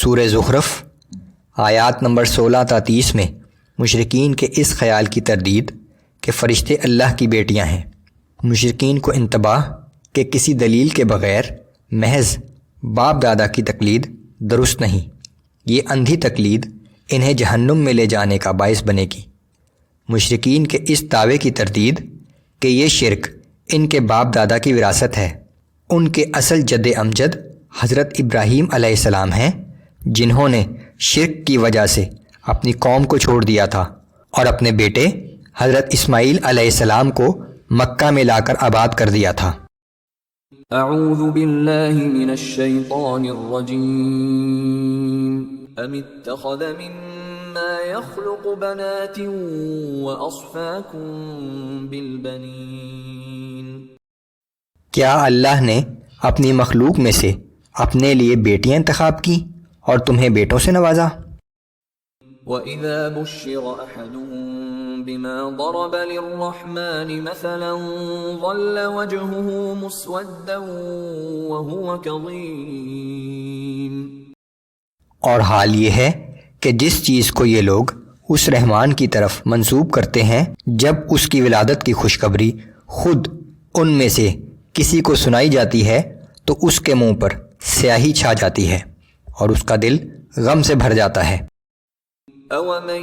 سورہ زخرف آیات نمبر 16 تا 30 میں مشرکین کے اس خیال کی تردید کہ فرشتے اللہ کی بیٹیاں ہیں۔ مشرکین کو انتباہ کہ کسی دلیل کے بغیر محض باپ دادا کی تقلید درست نہیں، یہ اندھی تقلید انہیں جہنم میں لے جانے کا باعث بنے گی۔ مشرکین کے اس دعوے کی تردید کہ یہ شرک ان کے باپ دادا کی وراثت ہے، ان کے اصل جد امجد حضرت ابراہیم علیہ السلام ہیں، جنہوں نے شرک کی وجہ سے اپنی قوم کو چھوڑ دیا تھا اور اپنے بیٹے حضرت اسماعیل علیہ السلام کو مکہ میں لا کر آباد کر دیا تھا۔ اعوذ باللہ من الشیطان الرجیم ام اتخذ مما يخلق بنات واصفاکم بالبنین، کیا اللہ نے اپنی مخلوق میں سے اپنے لیے بیٹیاں انتخاب کی اور تمہیں بیٹوں سے نوازا؟ وَإِذَا بُشِّرَ أَحَدُهُم بِمَا ضَرَبَ لِلرَّحْمَنِ مَثَلًا ظَلَّ وَجْهُهُ مُسْوَدًّا وَهُوَ كَظِيمٌ، اور حال یہ ہے کہ جس چیز کو یہ لوگ اس رحمان کی طرف منسوب کرتے ہیں، جب اس کی ولادت کی خوشخبری خود ان میں سے کسی کو سنائی جاتی ہے تو اس کے منہ پر سیاہی چھا جاتی ہے اور اس کا دل غم سے بھر جاتا ہے۔ أَوَمَن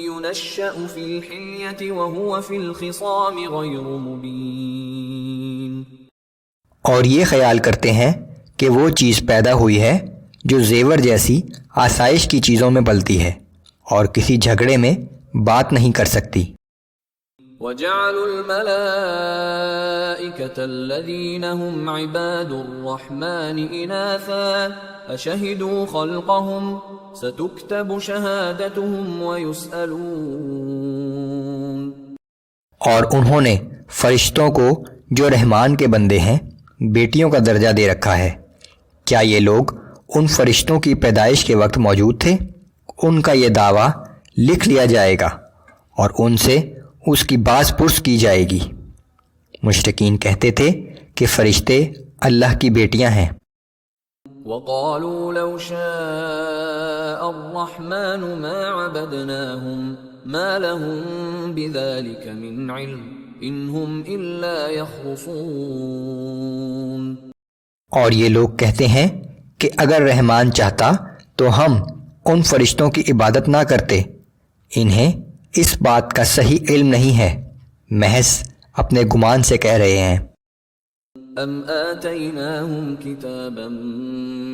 يُنَشَّأُ فِي الْحِلْيَةِ وَهُوَ فِي الْخِصَامِ غَيْرُ مُبِينٍ، اور یہ خیال کرتے ہیں کہ وہ چیز پیدا ہوئی ہے جو زیور جیسی آسائش کی چیزوں میں پلتی ہے اور کسی جھگڑے میں بات نہیں کر سکتی۔ وَجَعَلُوا الْمَلَائِكَةَ الَّذِينَ هُمْ عِبَادُ الرَّحْمَنِ إِنَاثًا أَشَهِدُوا خَلْقَهُمْ سَتُكْتَبُ شَهَادَتُهُمْ وَيُسْأَلُونَ، اور انہوں نے فرشتوں کو جو رحمان کے بندے ہیں بیٹیوں کا درجہ دے رکھا ہے۔ کیا یہ لوگ ان فرشتوں کی پیدائش کے وقت موجود تھے؟ ان کا یہ دعویٰ لکھ لیا جائے گا اور ان سے اس کی باز پرس کی جائے گی۔ مشرکین کہتے تھے کہ فرشتے اللہ کی بیٹیاں ہیں۔ وَقَالُوا لَوْ شَاءَ الرَّحْمَنُ مَا عَبَدْنَاهُمْ مَا لَهُمْ بِذَلِكَ مِنْ عِلْمٍ إِنْ هُمْ إِلَّا يَخْرُصُونَ، اور یہ لوگ کہتے ہیں کہ اگر رحمان چاہتا تو ہم ان فرشتوں کی عبادت نہ کرتے، انہیں اس بات کا صحیح علم نہیں ہے، محض اپنے گمان سے کہہ رہے ہیں۔ ام آتیناہم کتابا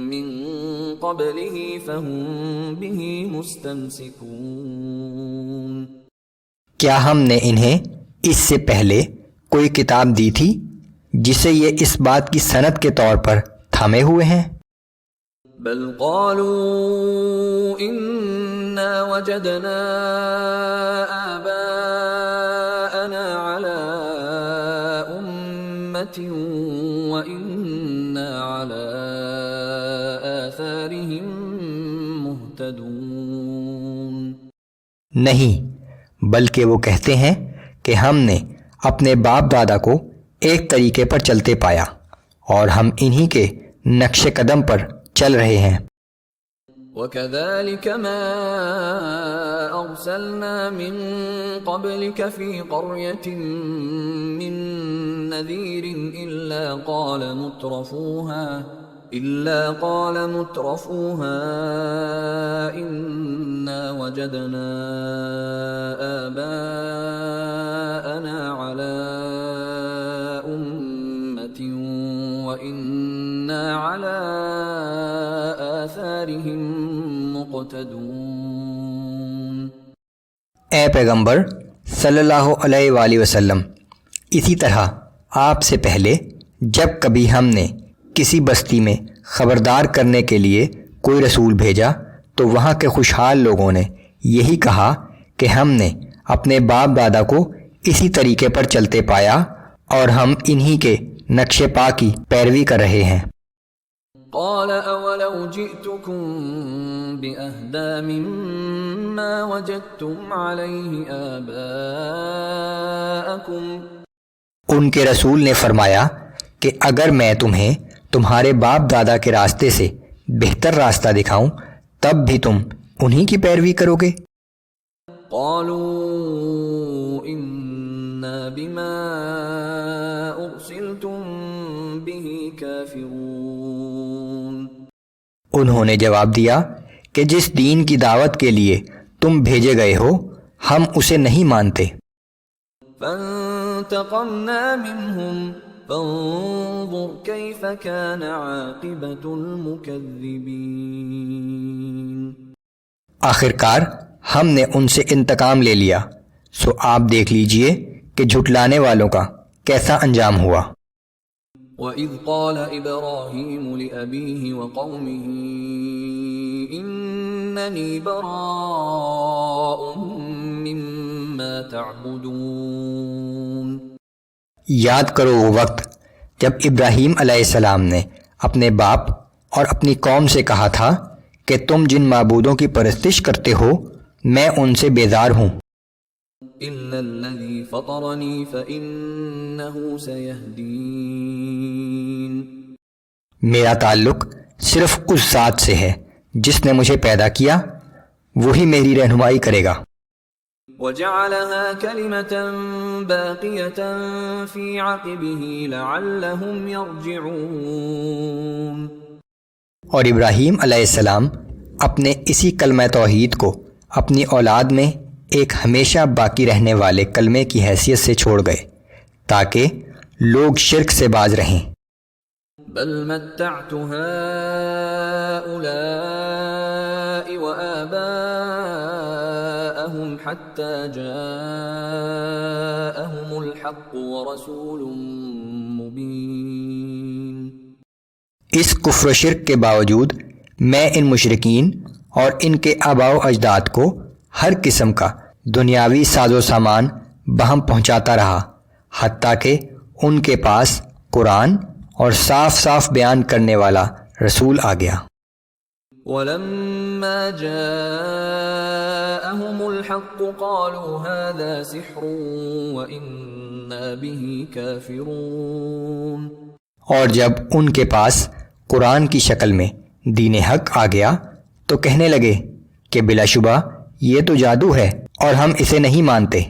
من قبلہ فہم بہ مستمسکون، کیا ہم نے انہیں اس سے پہلے کوئی کتاب دی تھی جسے یہ اس بات کی سند کے طور پر تھامے ہوئے ہیں؟ بل قالوا انا وجدنا آباءنا على امة وإنا على آثارهم مهتدون، نہیں، بلکہ وہ کہتے ہیں کہ ہم نے اپنے باپ دادا کو ایک طریقے پر چلتے پایا اور ہم انہی کے نقش قدم پر چل رہے ہیں۔ وَكَذَلِكَ مَا أَرْسَلْنَا مِن قَبْلِكَ فِي قَرْيَةٍ مِّن نَّذِيرٍ إِلَّا قَالَ مُتْرَفُوهَا إِنَّا وَجَدْنَا آبَاءَنَا عَلَىٰ أُمَّةٍ وَإِنَّا عَلَىٰ آثَارِهِم مُقْتَدُونَ، اے پیغمبر صلی اللہ علیہ وآلہ وسلم، اسی طرح آپ سے پہلے جب کبھی ہم نے کسی بستی میں خبردار کرنے کے لیے کوئی رسول بھیجا تو وہاں کے خوشحال لوگوں نے یہی کہا کہ ہم نے اپنے باپ دادا کو اسی طریقے پر چلتے پایا اور ہم انہی کے نقش پا کی پیروی کر رہے ہیں۔ قال اولو جئتكم بأهدى مما وجدتم عليه آباءكم، ان کے رسول نے فرمایا کہ اگر میں تمہیں تمہارے باپ دادا کے راستے سے بہتر راستہ دکھاؤں تب بھی تم انہی کی پیروی کرو گے؟ قالوا إنا بما أرسلتم به كافرون. انہوں نے جواب دیا کہ جس دین کی دعوت کے لیے تم بھیجے گئے ہو ہم اسے نہیں مانتے. فانتقمنا منهم فانظر كيف كان عاقبة المكذبين. آخرکار ہم نے ان سے انتقام لے لیا، سو آپ دیکھ لیجئے کہ جھٹلانے والوں کا کیسا انجام ہوا. وَإِذْ قَالَ إِبْرَاهِيمُ لِأَبِيهِ وَقَوْمِهِ إِنَّنِي بَرَاءٌ مِّمَّا تَعْبُدُونَ. یاد کرو وہ وقت جب ابراہیم علیہ السلام نے اپنے باپ اور اپنی قوم سے کہا تھا کہ تم جن معبودوں کی پرستش کرتے ہو میں ان سے بیزار ہوں. إِلَّا الَّذِي فَطَرَنِي فَإِنَّهُ سَيَهْدِينِ. میرا تعلق صرف اس ذات سے ہے جس نے مجھے پیدا کیا، وہی میری رہنمائی کرے گا. وَجَعَلَهَا كَلِمَةً بَاقِيَةً فِي عَقِبِهِ لَعَلَّهُمْ يَرْجِعُونَ. اور ابراہیم علیہ السلام اپنے اسی کلمہ توحید کو اپنی اولاد میں ایک ہمیشہ باقی رہنے والے کلمے کی حیثیت سے چھوڑ گئے تاکہ لوگ شرک سے باز رہیں. بل متعت هؤلاء وآباءهم حتى جاءهم الحق ورسول مبين. اس کفر و شرک کے باوجود میں ان مشرکین اور ان کے آباء و اجداد کو ہر قسم کا دنیاوی ساز و سامان بہم پہنچاتا رہا حتیٰ کہ ان کے پاس قرآن اور صاف صاف بیان کرنے والا رسول آ گیا. وَلَمَّا جَاءَهُمُ الْحَقُّ قَالُوا هَذَا سِحْرٌ وَإِنَّا بِهِ كَافِرُونَ. اور جب ان کے پاس قرآن کی شکل میں دین حق آ گیا تو کہنے لگے کہ بلا شبہ یہ تو جادو ہے اور ہم اسے نہیں مانتے.